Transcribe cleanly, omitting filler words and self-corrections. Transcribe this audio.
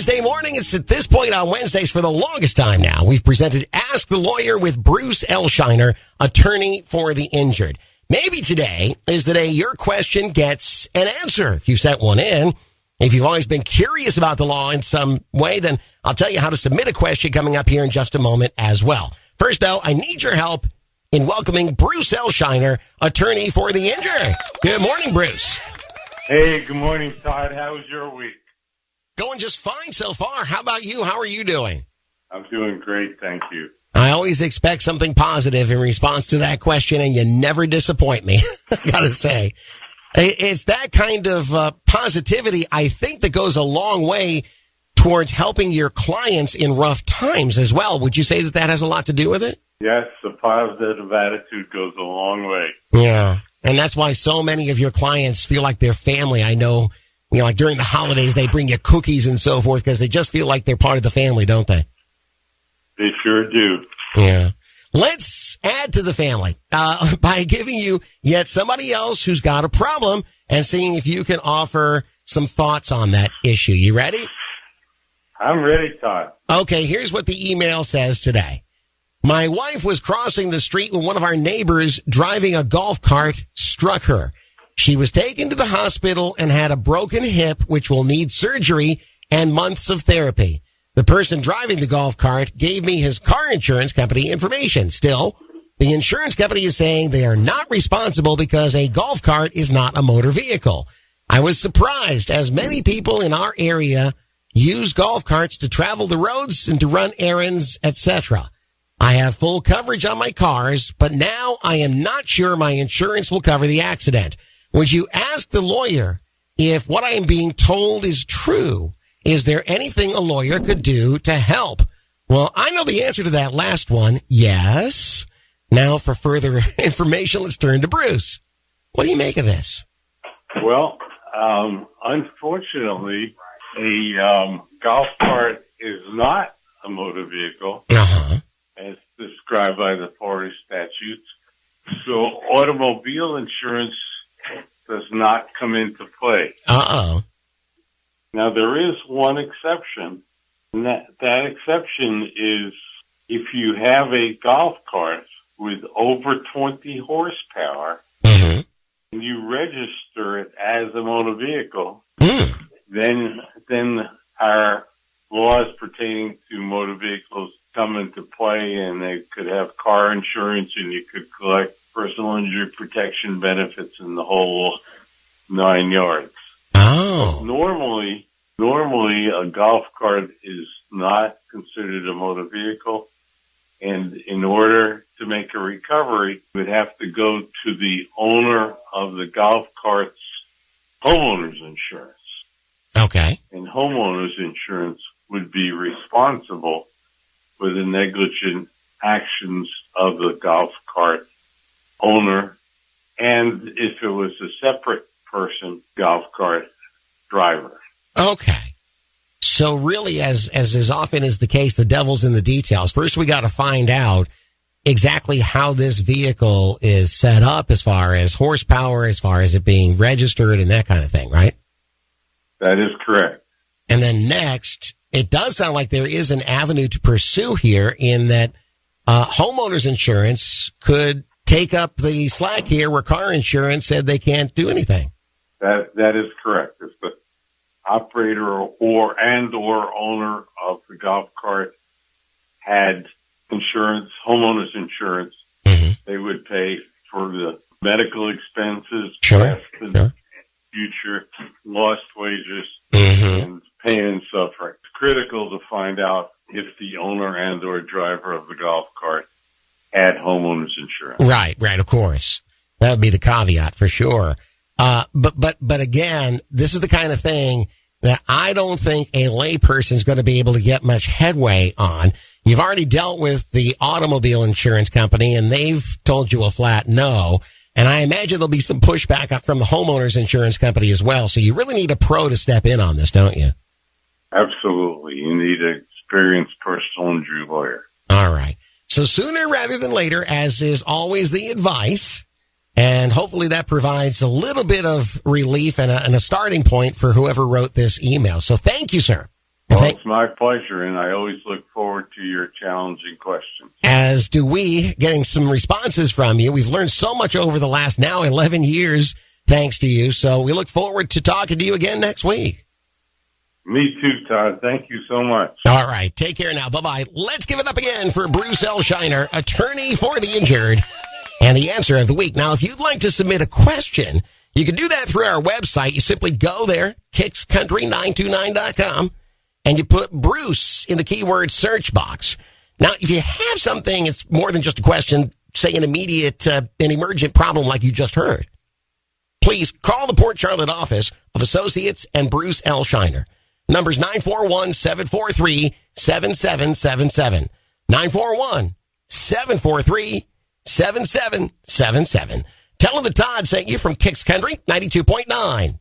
Wednesday morning. It's at this point on Wednesdays for the longest time now. We've presented Ask the Lawyer with Bruce L. Scheiner, attorney for the injured. Maybe today is the day your question gets an answer. If you sent one in, if you've always been curious about the law in some way, then I'll tell you how to submit a question coming up here in just a moment as well. First, though, I need your help in welcoming Bruce L. Scheiner, attorney for the injured. Good morning, Bruce. Hey, good morning, Todd. How was your week? Going just fine so far. How about you? How are you doing? I'm doing great, thank you. I always expect something positive in response to that question, and you never disappoint me, I gotta say. It's that kind of positivity, I think, that goes a long way towards helping your clients in rough times as well. Would you say that that has a lot to do with it? Yes, a positive attitude goes a long way. Yeah, and that's why so many of your clients feel like they're family. I know, like during the holidays, they bring you cookies and so forth because they just feel like they're part of the family, don't they? They sure do. Yeah. Let's add to the family by giving you yet somebody else who's got a problem and seeing if you can offer some thoughts on that issue. You ready? I'm ready, Todd. Okay, here's what the email says today. My wife was crossing the street when one of our neighbors driving a golf cart struck her. She was taken to the hospital and had a broken hip, which will need surgery and months of therapy. The person driving the golf cart gave me his car insurance company information. Still, the insurance company is saying they are not responsible because a golf cart is not a motor vehicle. I was surprised, as many people in our area use golf carts to travel the roads and to run errands, etc. I have full coverage on my cars, but now I am not sure my insurance will cover the accident. Would you ask the lawyer if what I am being told is true? Is there anything a lawyer could do to help? Well, I know the answer to that last one. Yes. Now, for further information, let's turn to Bruce. What do you make of this? Well, unfortunately, a golf cart is not a motor vehicle, as described by the Florida statutes. So automobile insurance does not come into play. Now, there is one exception, and that exception is if you have a golf cart with over 20 horsepower and you register it as a motor vehicle, then our laws pertaining to motor vehicles come into play, and they could have car insurance, and you could collect personal injury protection benefits in the whole 9 yards. Normally a golf cart is not considered a motor vehicle, and in order to make a recovery, you would have to go to the owner of the golf cart's homeowner's insurance. Okay. And homeowner's insurance would be responsible for the negligent actions of the golf cart owner, and if it was a separate person, golf cart driver. Okay. So really, as is often is the case, the devil's in the details. First, we got to find out exactly how this vehicle is set up as far as horsepower, as far as it being registered and that kind of thing, right? That is correct. And then next, it does sound like there is an avenue to pursue here in that homeowners insurance could take up the slack here where car insurance said they can't do anything. That is correct. If the operator or owner of the golf cart had insurance, homeowners insurance, they would pay for the medical expenses, past and future lost wages, and pain and suffering. It's critical to find out if the owner and or driver of the golf cart had homeowners insurance. Right, of course. That would be the caveat for sure. But again, this is the kind of thing that I don't think a layperson is going to be able to get much headway on. You've already dealt with the automobile insurance company, and they've told you a flat no. And I imagine there'll be some pushback from the homeowners insurance company as well. So you really need a pro to step in on this, don't you? Absolutely. You need an experienced personal injury lawyer. All right. So sooner rather than later, as is always the advice, and hopefully that provides a little bit of relief and a starting point for whoever wrote this email. So thank you, sir. Well, it's my pleasure, and I always look forward to your challenging questions. As do we, getting some responses from you. We've learned so much over the last now 11 years, thanks to you. So we look forward to talking to you again next week. Me too, Todd. Thank you so much. All right. Take care now. Bye-bye. Let's give it up again for Bruce L. Scheiner, attorney for the injured, and the answer of the week. Now, if you'd like to submit a question, you can do that through our website. You simply go there, kickscountry929.com, and you put Bruce in the keyword search box. Now, if you have something, it's more than just a question, say an immediate, an emergent problem like you just heard, please call the Port Charlotte office of Associates and Bruce L. Scheiner. Number's 941-743-7777. 941-743-7777. Tell them that Todd sent you from Kicks Country 92.9.